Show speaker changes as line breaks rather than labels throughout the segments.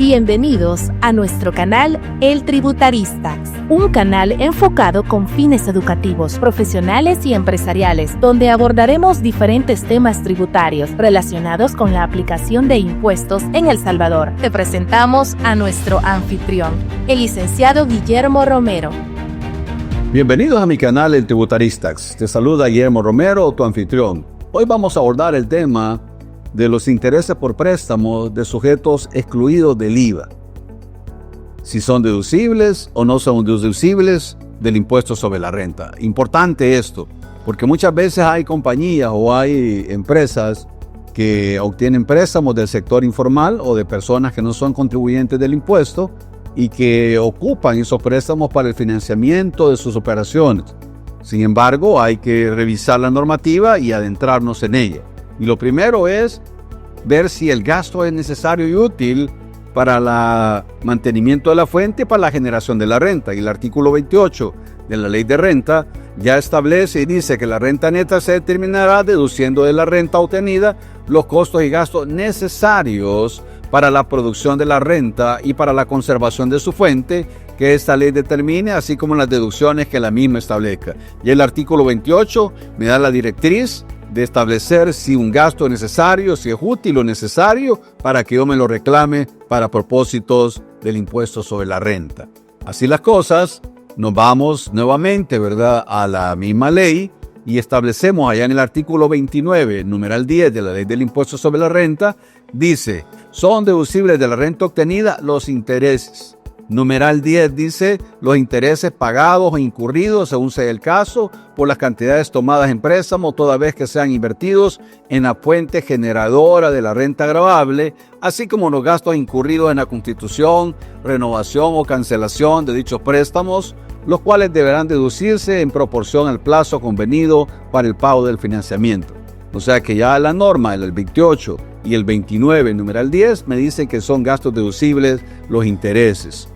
Bienvenidos a nuestro canal El Tributaristas, un canal enfocado con fines educativos, profesionales y empresariales, donde abordaremos diferentes temas tributarios relacionados con la aplicación de impuestos en El Salvador. Te presentamos a nuestro anfitrión, el licenciado Guillermo Romero.
Bienvenidos a mi canal El Tributaristas. Te saluda Guillermo Romero, tu anfitrión. Hoy vamos a abordar el tema de los intereses por préstamos de sujetos excluidos del IVA. Si son deducibles o no son deducibles del impuesto sobre la renta. Importante esto, porque muchas veces hay compañías o hay empresas que obtienen préstamos del sector informal o de personas que no son contribuyentes del impuesto y que ocupan esos préstamos para el financiamiento de sus operaciones. Sin embargo, hay que revisar la normativa y adentrarnos en ella. Y lo primero es ver si el gasto es necesario y útil para el mantenimiento de la fuente y para la generación de la renta. Y el artículo 28 de la Ley de Renta ya establece y dice que la renta neta se determinará deduciendo de la renta obtenida los costos y gastos necesarios para la producción de la renta y para la conservación de su fuente que esta ley determine, así como las deducciones que la misma establezca. Y el artículo 28 me da la directriz de establecer si un gasto es necesario, si es útil o necesario para que yo me lo reclame para propósitos del impuesto sobre la renta. Así las cosas, nos vamos nuevamente, ¿verdad?, a la misma ley y establecemos allá en el artículo 29, numeral 10 de la Ley del Impuesto sobre la Renta, dice, son deducibles de la renta obtenida los intereses. Numeral 10 dice, los intereses pagados o incurridos, según sea el caso, por las cantidades tomadas en préstamo, toda vez que sean invertidos en la fuente generadora de la renta gravable, así como los gastos incurridos en la constitución, renovación o cancelación de dichos préstamos, los cuales deberán deducirse en proporción al plazo convenido para el pago del financiamiento. O sea que ya la norma, el 28 y el 29, numeral 10, me dicen que son gastos deducibles los intereses.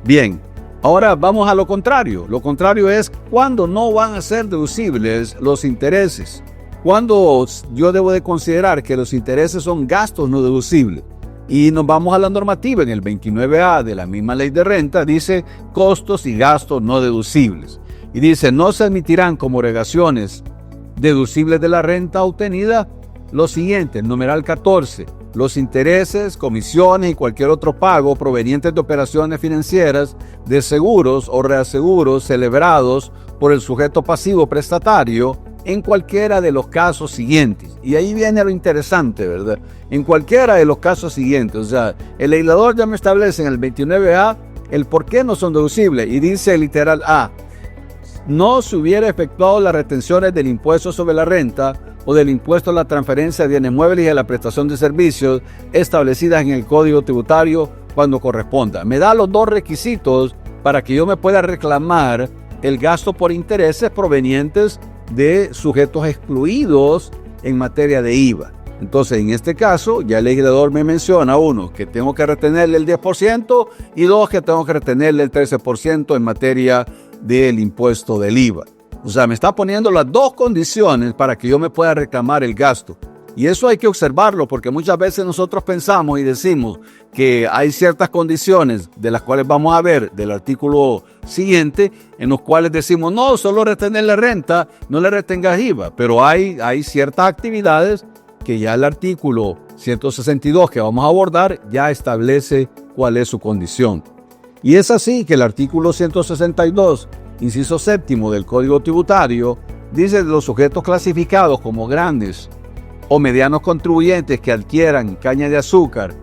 Bien, ahora vamos a lo contrario. Lo contrario es cuándo no van a ser deducibles los intereses. Cuándo yo debo de considerar que los intereses son gastos no deducibles. Y nos vamos a la normativa en el 29A de la misma Ley de Renta, dice costos y gastos no deducibles. Y dice, no se admitirán como obligaciones deducibles de la renta obtenida los siguientes, numeral 14, los intereses, comisiones y cualquier otro pago provenientes de operaciones financieras, de seguros o reaseguros celebrados por el sujeto pasivo prestatario en cualquiera de los casos siguientes. Y ahí viene lo interesante, ¿verdad? En cualquiera de los casos siguientes. O sea, el legislador ya me establece en el 29A el por qué no son deducibles. Y dice literal A, no se hubiera efectuado las retenciones del impuesto sobre la renta o del impuesto a la transferencia de bienes muebles y a la prestación de servicios establecidas en el Código Tributario cuando corresponda. Me da los dos requisitos para que yo me pueda reclamar el gasto por intereses provenientes de sujetos excluidos en materia de IVA. Entonces, en este caso, ya el legislador me menciona, uno, que tengo que retenerle el 10% y dos, que tengo que retenerle el 13% en materia del impuesto del IVA. O sea, me está poniendo las dos condiciones para que yo me pueda reclamar el gasto. Y eso hay que observarlo porque muchas veces nosotros pensamos y decimos que hay ciertas condiciones de las cuales vamos a ver del artículo siguiente, en los cuales decimos, no, solo retener la renta, no le retengas IVA. Pero hay ciertas actividades que ya el artículo 162 que vamos a abordar ya establece cuál es su condición. Y es así que el artículo 162, inciso séptimo del Código Tributario, dice de los sujetos clasificados como grandes o medianos contribuyentes que adquieran caña de azúcar,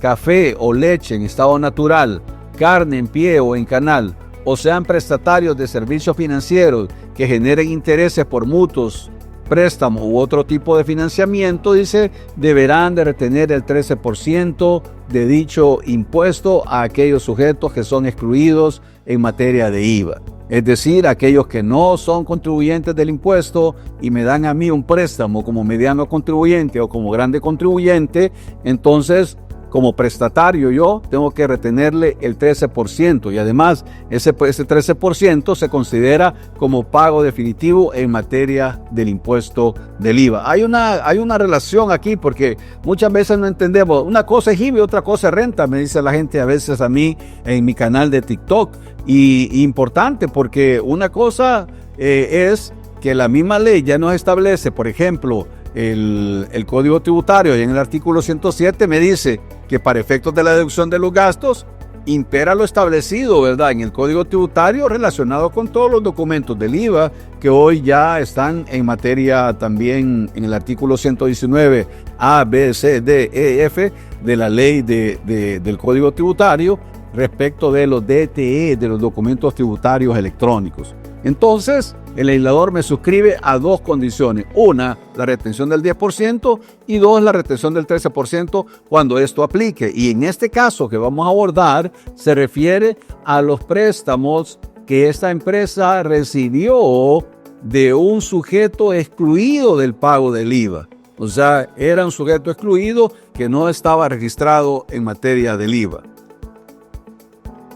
café o leche en estado natural, carne en pie o en canal, o sean prestatarios de servicios financieros que generen intereses por mutuos, préstamos u otro tipo de financiamiento, dice, deberán de retener el 13% de dicho impuesto a aquellos sujetos que son excluidos en materia de IVA. Es decir, aquellos que no son contribuyentes del impuesto y me dan a mí un préstamo como mediano contribuyente o como grande contribuyente, entonces como prestatario yo tengo que retenerle el 13% y además ese 13% se considera como pago definitivo en materia del impuesto del IVA. Hay una relación aquí porque muchas veces no entendemos, una cosa es IVA y otra cosa es renta, me dice la gente a veces a mí en mi canal de TikTok, y importante porque una cosa es que la misma ley ya nos establece, por ejemplo, el Código Tributario y en el artículo 107 me dice que para efectos de la deducción de los gastos impera lo establecido, ¿verdad?, en el Código Tributario relacionado con todos los documentos del IVA que hoy ya están en materia también en el artículo 119 A, B, C, D, E, F de la ley del Código Tributario respecto de los DTE, de los documentos tributarios electrónicos. Entonces, el legislador me suscribe a dos condiciones. Una, la retención del 10% y dos, la retención del 13% cuando esto aplique. Y en este caso que vamos a abordar, se refiere a los préstamos que esta empresa recibió de un sujeto excluido del pago del IVA. O sea, era un sujeto excluido que no estaba registrado en materia del IVA.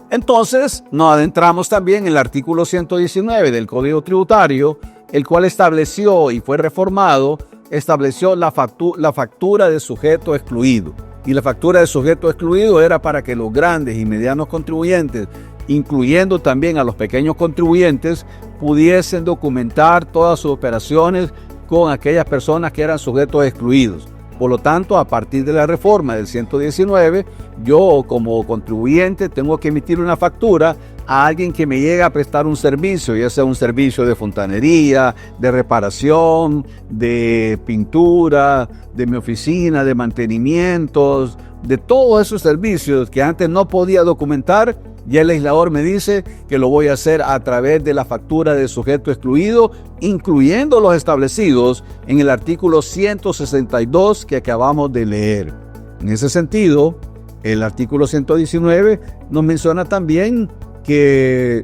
Entonces, nos adentramos también en el artículo 119 del Código Tributario, el cual estableció y fue reformado, estableció la factura de sujeto excluido. Y la factura de sujeto excluido era para que los grandes y medianos contribuyentes, incluyendo también a los pequeños contribuyentes, pudiesen documentar todas sus operaciones con aquellas personas que eran sujetos excluidos. Por lo tanto, a partir de la reforma del 119, yo como contribuyente tengo que emitir una factura a alguien que me llegue a prestar un servicio, ya sea un servicio de fontanería, de reparación, de pintura, de mi oficina, de mantenimientos, de todos esos servicios que antes no podía documentar. Ya el legislador me dice que lo voy a hacer a través de la factura de sujeto excluido, incluyendo los establecidos en el artículo 162 que acabamos de leer. En ese sentido, el artículo 119 nos menciona también que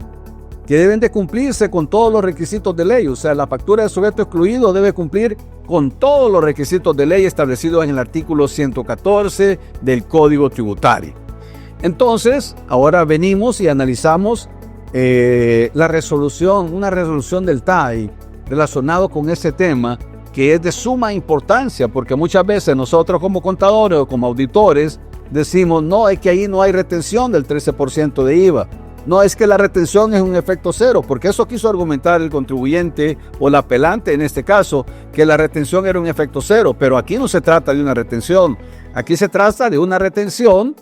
deben de cumplirse con todos los requisitos de ley. O sea, la factura de sujeto excluido debe cumplir con todos los requisitos de ley establecidos en el artículo 114 del Código Tributario. Entonces, ahora venimos y analizamos una resolución del TAI relacionado con ese tema que es de suma importancia porque muchas veces nosotros como contadores o como auditores decimos, no, es que ahí no hay retención del 13% de IVA. No, es que la retención es un efecto cero, porque eso quiso argumentar el contribuyente o el apelante en este caso, que la retención era un efecto cero, pero aquí no se trata de una retención, aquí se trata de una retención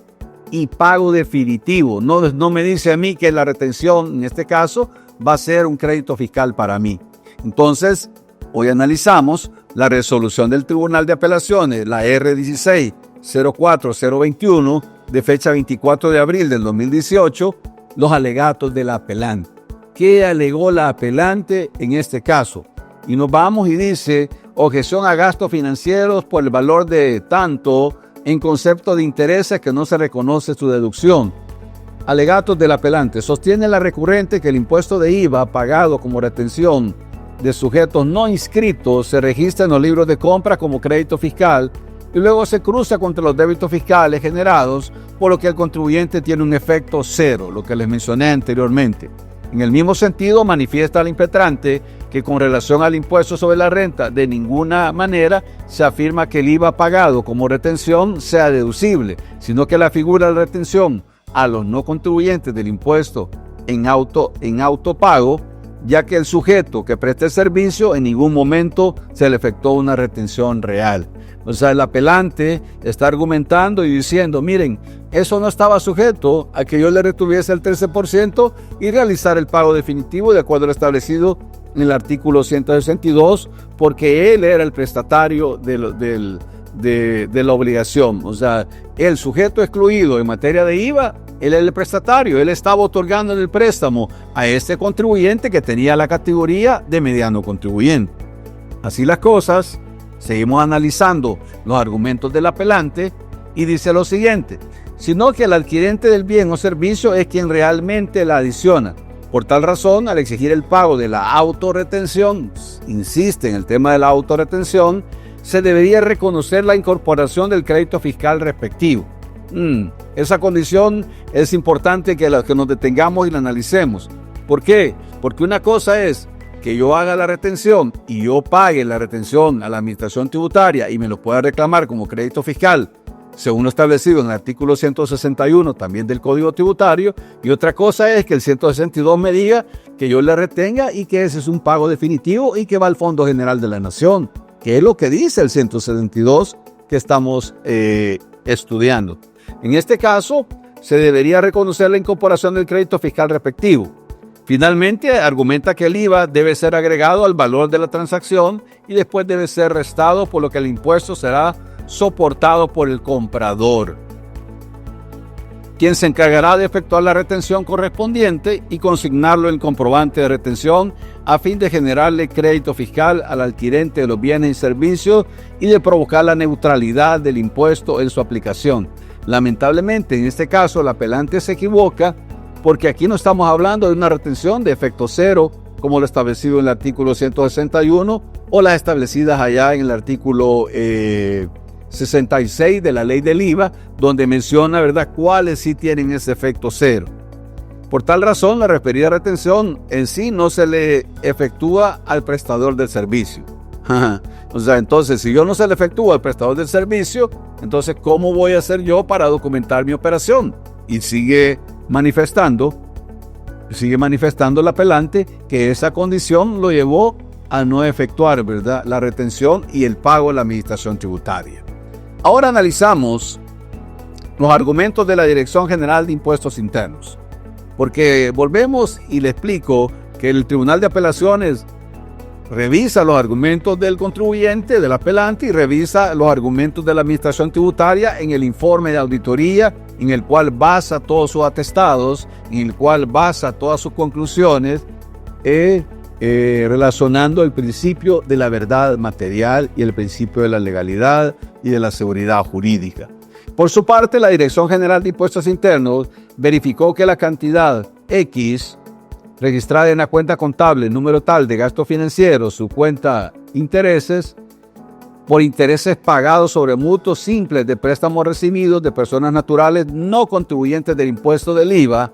y pago definitivo. No me dice a mí que la retención en este caso va a ser un crédito fiscal para mí. Entonces, hoy analizamos la resolución del Tribunal de Apelaciones, la R16-04021, de fecha 24 de abril del 2018, los alegatos de la apelante. ¿Qué alegó la apelante en este caso? Y nos vamos y dice, objeción a gastos financieros por el valor de tanto en concepto de intereses que no se reconoce su deducción. Alegatos del apelante. Sostiene la recurrente que el impuesto de IVA pagado como retención de sujetos no inscritos se registra en los libros de compra como crédito fiscal y luego se cruza contra los débitos fiscales generados, por lo que el contribuyente tiene un efecto cero, lo que les mencioné anteriormente. En el mismo sentido, manifiesta el impetrante que con relación al impuesto sobre la renta, de ninguna manera se afirma que el IVA pagado como retención sea deducible, sino que la figura de retención a los no contribuyentes del impuesto en autopago, ya que el sujeto que presta el servicio en ningún momento se le efectuó una retención real. O sea, el apelante está argumentando y diciendo, miren, eso no estaba sujeto a que yo le retuviese el 13% y realizar el pago definitivo de acuerdo a lo establecido en el artículo 162, porque él era el prestatario de la obligación. O sea, el sujeto excluido en materia de IVA, él era el prestatario, él estaba otorgando el préstamo a este contribuyente que tenía la categoría de mediano contribuyente. Así las cosas, seguimos analizando los argumentos del apelante y dice lo siguiente, sino que el adquirente del bien o servicio es quien realmente la adiciona. Por tal razón, al exigir el pago de la autorretención, insiste en el tema de la autorretención, se debería reconocer la incorporación del crédito fiscal respectivo. Esa condición es importante que nos detengamos y la analicemos. ¿Por qué? Porque una cosa es que yo haga la retención y yo pague la retención a la administración tributaria y me lo pueda reclamar como crédito fiscal, según lo establecido en el artículo 161 también del Código Tributario, y otra cosa es que el 162 me diga que yo le retenga y que ese es un pago definitivo y que va al Fondo General de la Nación, que es lo que dice el 172 que estamos estudiando. En este caso, se debería reconocer la incorporación del crédito fiscal respectivo. Finalmente, argumenta que el IVA debe ser agregado al valor de la transacción y después debe ser restado, por lo que el impuesto será soportado por el comprador, quien se encargará de efectuar la retención correspondiente y consignarlo en el comprobante de retención a fin de generarle crédito fiscal al adquirente de los bienes y servicios y de provocar la neutralidad del impuesto en su aplicación. Lamentablemente, en este caso, el apelante se equivoca, porque aquí no estamos hablando de una retención de efecto cero, como lo establecido en el artículo 161 o las establecidas allá en el artículo 66 de la ley del IVA, donde menciona, ¿verdad?, cuáles sí tienen ese efecto cero. Por tal razón, la referida retención en sí no se le efectúa al prestador del servicio. O sea, entonces, si yo no se le efectúa al prestador del servicio, entonces, ¿cómo voy a hacer yo para documentar mi operación? Y sigue manifestando el apelante que esa condición lo llevó a no efectuar, ¿verdad?, la retención y el pago de la administración tributaria. Ahora analizamos los argumentos de la Dirección General de Impuestos Internos, porque volvemos y le explico que el Tribunal de Apelaciones revisa los argumentos del contribuyente, del apelante, y revisa los argumentos de la administración tributaria en el informe de auditoría, en el cual basa todos sus atestados, en el cual basa todas sus conclusiones, relacionando el principio de la verdad material y el principio de la legalidad y de la seguridad jurídica. Por su parte, la Dirección General de Impuestos Internos verificó que la cantidad X registrada en la cuenta contable, número tal de gasto financiero, su cuenta intereses, por intereses pagados sobre mutuos simples de préstamos recibidos de personas naturales no contribuyentes del impuesto del IVA,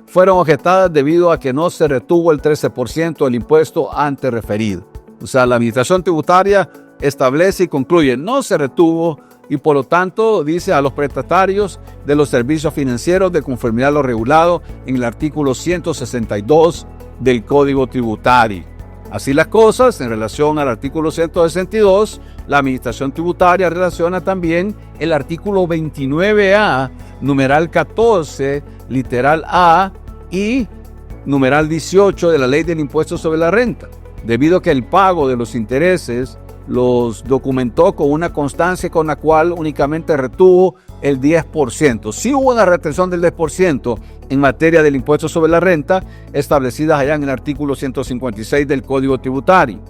fueron objetadas debido a que no se retuvo el 13% del impuesto antes referido. O sea, la administración tributaria establece y concluye, no se retuvo, y por lo tanto dice a los prestatarios de los servicios financieros de conformidad a lo regulado en el artículo 162 del Código Tributario. Así las cosas, en relación al artículo 162, la administración tributaria relaciona también el artículo 29A, numeral 14, literal A y numeral 18 de la Ley del Impuesto sobre la Renta, debido a que el pago de los intereses los documentó con una constancia con la cual únicamente retuvo el 10%. Sí hubo una retención del 10% en materia del impuesto sobre la renta, establecidas allá en el artículo 156 del Código Tributario,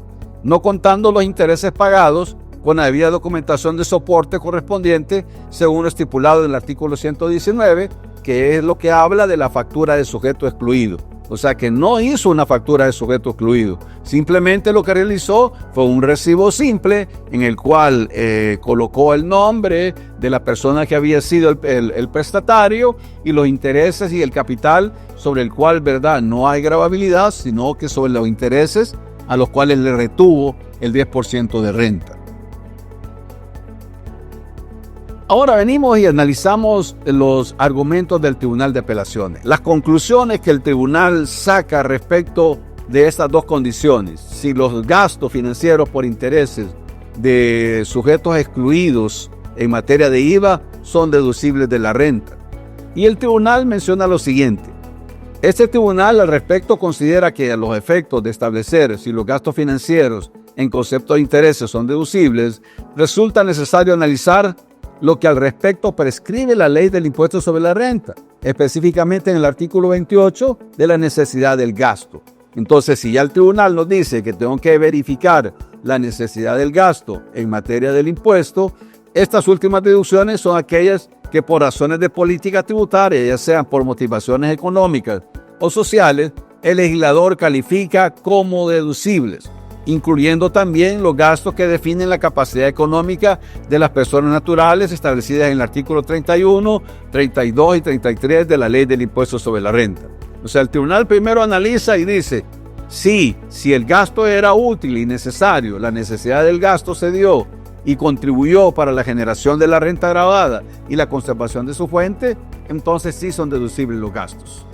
no contando los intereses pagados con la debida documentación de soporte correspondiente, según lo estipulado en el artículo 119, que es lo que habla de la factura de sujeto excluido. O sea que no hizo una factura de sujeto excluido, simplemente lo que realizó fue un recibo simple en el cual colocó el nombre de la persona que había sido el prestatario y los intereses y el capital sobre el cual, ¿verdad?, no hay gravabilidad, sino que sobre los intereses a los cuales le retuvo el 10% de renta. Ahora venimos y analizamos los argumentos del Tribunal de Apelaciones. Las conclusiones que el tribunal saca respecto de estas dos condiciones. Si los gastos financieros por intereses de sujetos excluidos en materia de IVA son deducibles de la renta. Y el tribunal menciona lo siguiente. Este tribunal al respecto considera que a los efectos de establecer si los gastos financieros en concepto de intereses son deducibles, resulta necesario analizar lo que al respecto prescribe la ley del impuesto sobre la renta, específicamente en el artículo 28 de la necesidad del gasto. Entonces, si ya el tribunal nos dice que tengo que verificar la necesidad del gasto en materia del impuesto, estas últimas deducciones son aquellas que por razones de política tributaria, ya sean por motivaciones económicas o sociales, el legislador califica como deducibles. incluyendo también los gastos que definen la capacidad económica de las personas naturales establecidas en el artículo 31, 32 y 33 de la Ley del Impuesto sobre la Renta. O sea, el tribunal primero analiza y dice, sí, si el gasto era útil y necesario, la necesidad del gasto se dio y contribuyó para la generación de la renta gravada y la conservación de su fuente, entonces sí son deducibles los gastos.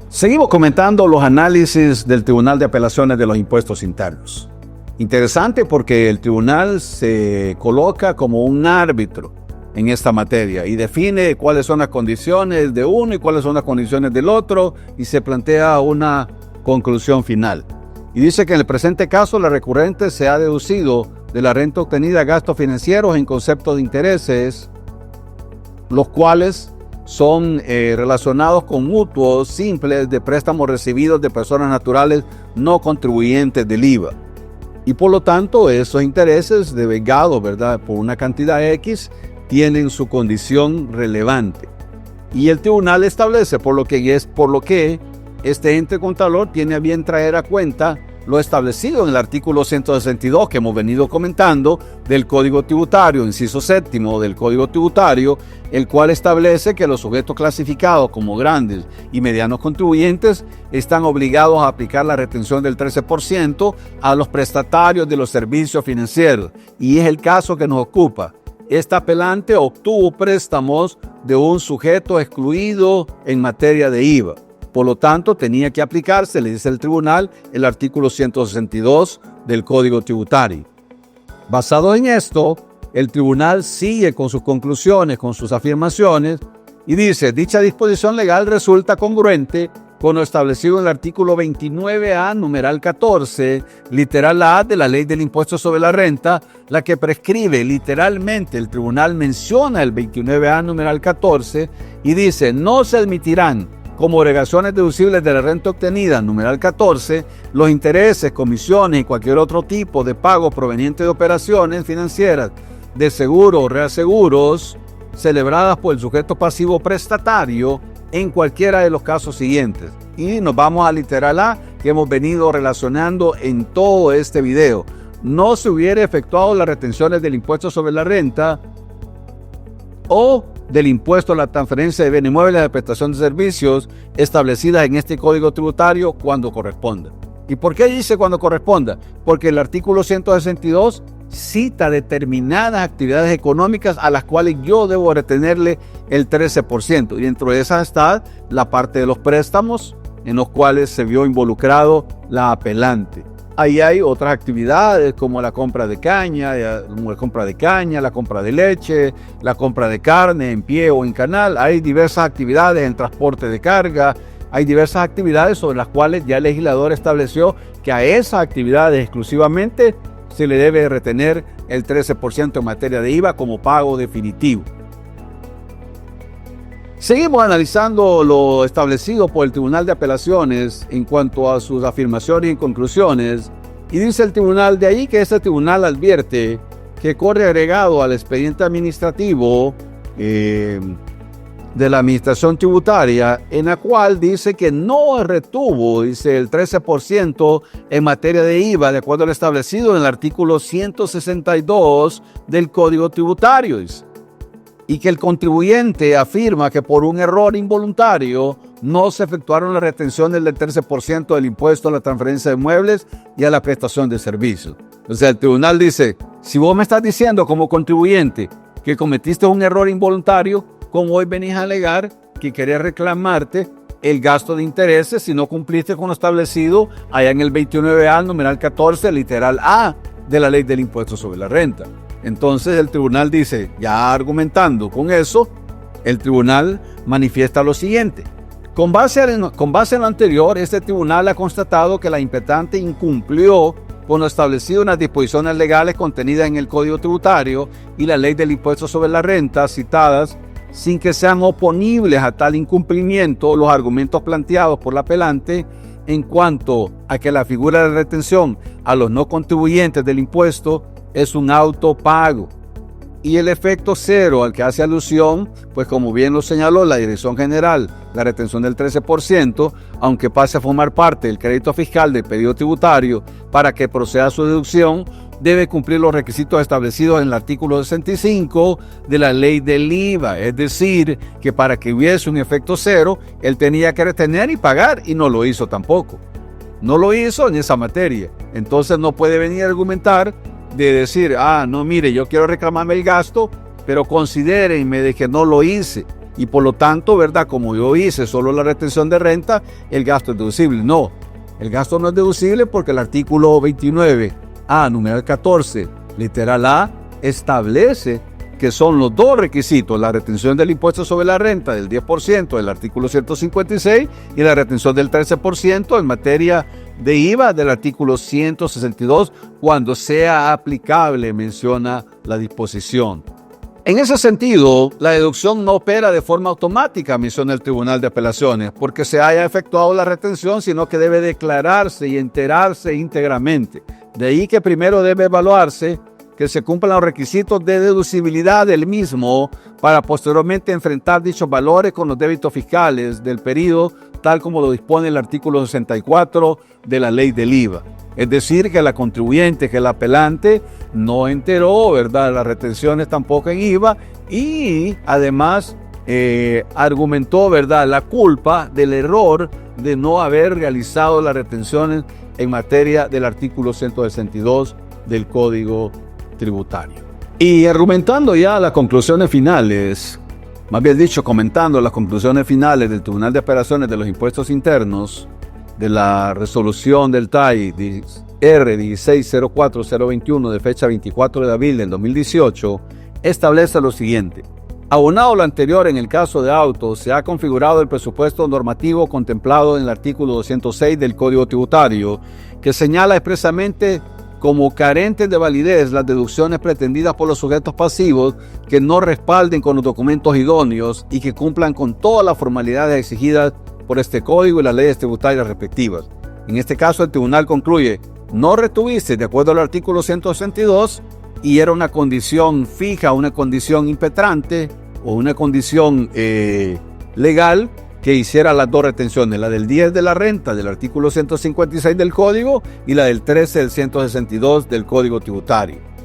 Seguimos comentando los análisis del Tribunal de Apelaciones de los Impuestos Internos. Interesante porque el tribunal se coloca como un árbitro en esta materia y define cuáles son las condiciones de uno y cuáles son las condiciones del otro y se plantea una conclusión final. Y dice que en el presente caso la recurrente se ha deducido de la renta obtenida gastos financieros en concepto de intereses, los cuales son relacionados con mutuos simples de préstamos recibidos de personas naturales no contribuyentes del IVA. Y por lo tanto, esos intereses devengados, ¿verdad?, por una cantidad X, tienen su condición relevante. Y el tribunal establece por lo que este ente contador tiene a bien traer a cuenta lo establecido en el artículo 162 que hemos venido comentando del Código Tributario, inciso séptimo del Código Tributario, el cual establece que los sujetos clasificados como grandes y medianos contribuyentes están obligados a aplicar la retención del 13% a los prestatarios de los servicios financieros. Y es el caso que nos ocupa. Esta apelante obtuvo préstamos de un sujeto excluido en materia de IVA. Por lo tanto, tenía que aplicarse, le dice el tribunal, el artículo 162 del Código Tributario. Basado en esto, el tribunal sigue con sus conclusiones, con sus afirmaciones, y dice, dicha disposición legal resulta congruente con lo establecido en el artículo 29A, numeral 14, literal A de la Ley del Impuesto sobre la Renta, la que prescribe literalmente, el tribunal menciona el 29A, numeral 14, y dice, no se admitirán como obligaciones deducibles de la renta obtenida, numeral 14, los intereses, comisiones y cualquier otro tipo de pago proveniente de operaciones financieras, de seguros o reaseguros, celebradas por el sujeto pasivo prestatario en cualquiera de los casos siguientes. Y nos vamos a literal A, que hemos venido relacionando en todo este video. No se hubiera efectuado las retenciones del impuesto sobre la renta o del impuesto a la transferencia de bienes muebles y de prestación de servicios establecidas en este Código Tributario cuando corresponda. ¿Y por qué dice cuando corresponda? Porque el artículo 162 cita determinadas actividades económicas a las cuales yo debo retenerle el 13%. Y dentro de esas está la parte de los préstamos en los cuales se vio involucrado la apelante. Ahí hay otras actividades como la compra de caña, la compra de leche, la compra de carne en pie o en canal. Hay diversas actividades en transporte de carga. Hay diversas actividades sobre las cuales ya el legislador estableció que a esas actividades exclusivamente se le debe retener el 13% en materia de IVA como pago definitivo. Seguimos analizando lo establecido por el Tribunal de Apelaciones en cuanto a sus afirmaciones y conclusiones, y dice el tribunal de ahí que este tribunal advierte que corre agregado al expediente administrativo de la Administración Tributaria, en la cual dice que no retuvo, dice, el 13% en materia de IVA, de acuerdo a lo establecido en el artículo 162 del Código Tributario, dice. Y que el contribuyente afirma que por un error involuntario no se efectuaron las retenciones del 13% del impuesto a la transferencia de muebles y a la prestación de servicios. O sea, el tribunal dice, si vos me estás diciendo como contribuyente que cometiste un error involuntario, ¿cómo hoy venís a alegar que querés reclamarte el gasto de intereses si no cumpliste con lo establecido allá en el 29A, numeral 14, literal A de la Ley del Impuesto sobre la Renta? Entonces el tribunal dice, ya argumentando con eso, el tribunal manifiesta lo siguiente. Con base en lo anterior, este tribunal ha constatado que la impetente incumplió con lo establecido en las disposiciones legales contenidas en el Código Tributario y la Ley del Impuesto sobre la Renta citadas, sin que sean oponibles a tal incumplimiento los argumentos planteados por la apelante en cuanto a que la figura de retención a los no contribuyentes del impuesto es un autopago Y el efecto cero al que hace alusión, pues como bien lo señaló la Dirección General, la retención del 13%, aunque pase a formar parte del crédito fiscal del periodo tributario para que proceda su deducción, debe cumplir los requisitos establecidos en el artículo 65 de la ley del IVA. Es decir, que para que hubiese un efecto cero, él tenía que retener y pagar, y no lo hizo tampoco. No lo hizo en esa materia. Entonces no puede venir a argumentar de decir, no, mire, yo quiero reclamarme el gasto, pero considérenme de que no lo hice. Y por lo tanto, ¿verdad? Como yo hice solo la retención de renta, el gasto es deducible. No, el gasto no es deducible porque el artículo 29A, numeral 14, literal A, establece que son los dos requisitos, la retención del impuesto sobre la renta del 10% del artículo 156 y la retención del 13% en materia de IVA del artículo 162 cuando sea aplicable, menciona la disposición. En ese sentido, la deducción no opera de forma automática, menciona el Tribunal de Apelaciones, porque se haya efectuado la retención, sino que debe declararse y enterarse íntegramente. De ahí que primero debe evaluarse que se cumplan los requisitos de deducibilidad del mismo para posteriormente enfrentar dichos valores con los débitos fiscales del periodo, tal como lo dispone el artículo 64 de la ley del IVA. Es decir, que la contribuyente, que el apelante no enteró, ¿verdad?, las retenciones tampoco en IVA y además argumentó, ¿verdad?, la culpa del error de no haber realizado las retenciones en materia del artículo 162 del Código Tributario. Y argumentando ya las conclusiones finales, más bien dicho, comentando las conclusiones finales del Tribunal de Apelaciones de los Impuestos Internos de la resolución del TAI R1604021 de fecha 24 de abril del 2018, establece lo siguiente. Abonado lo anterior, en el caso de autos, se ha configurado el presupuesto normativo contemplado en el artículo 206 del Código Tributario, que señala expresamente como carentes de validez las deducciones pretendidas por los sujetos pasivos que no respalden con los documentos idóneos y que cumplan con todas las formalidades exigidas por este código y las leyes tributarias respectivas. En este caso, el tribunal concluye, no retuviste de acuerdo al artículo 162 y era una condición fija, una condición impetrante o una condición legal que hiciera las dos retenciones, la del 10 de la renta del artículo 156 del Código y la del 13 del 162 del Código Tributario.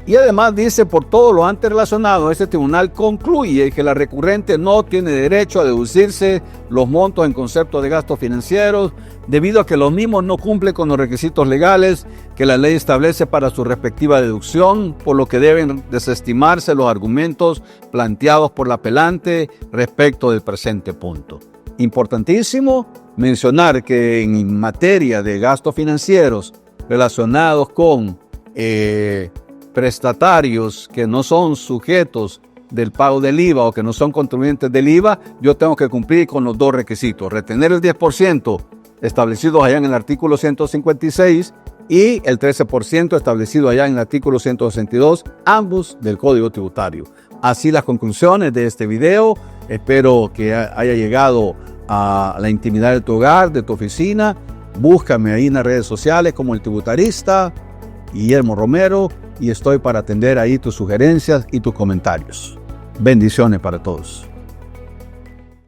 Y además dice, por todo lo antes relacionado, este tribunal concluye que la recurrente no tiene derecho a deducirse los montos en concepto de gastos financieros debido a que los mismos no cumplen con los requisitos legales que la ley establece para su respectiva deducción, por lo que deben desestimarse los argumentos planteados por la apelante respecto del presente punto. Importantísimo mencionar que en materia de gastos financieros relacionados con prestatarios que no son sujetos del pago del IVA o que no son contribuyentes del IVA, yo tengo que cumplir con los dos requisitos, retener el 10% establecidos allá en el artículo 156 y el 13% establecido allá en el artículo 162, ambos del Código Tributario. Así las conclusiones de este video, espero que haya llegado a la intimidad de tu hogar, de tu oficina. Búscame ahí en las redes sociales como El Tributarista, Guillermo Romero, y estoy para atender ahí tus sugerencias y tus comentarios. Bendiciones para todos.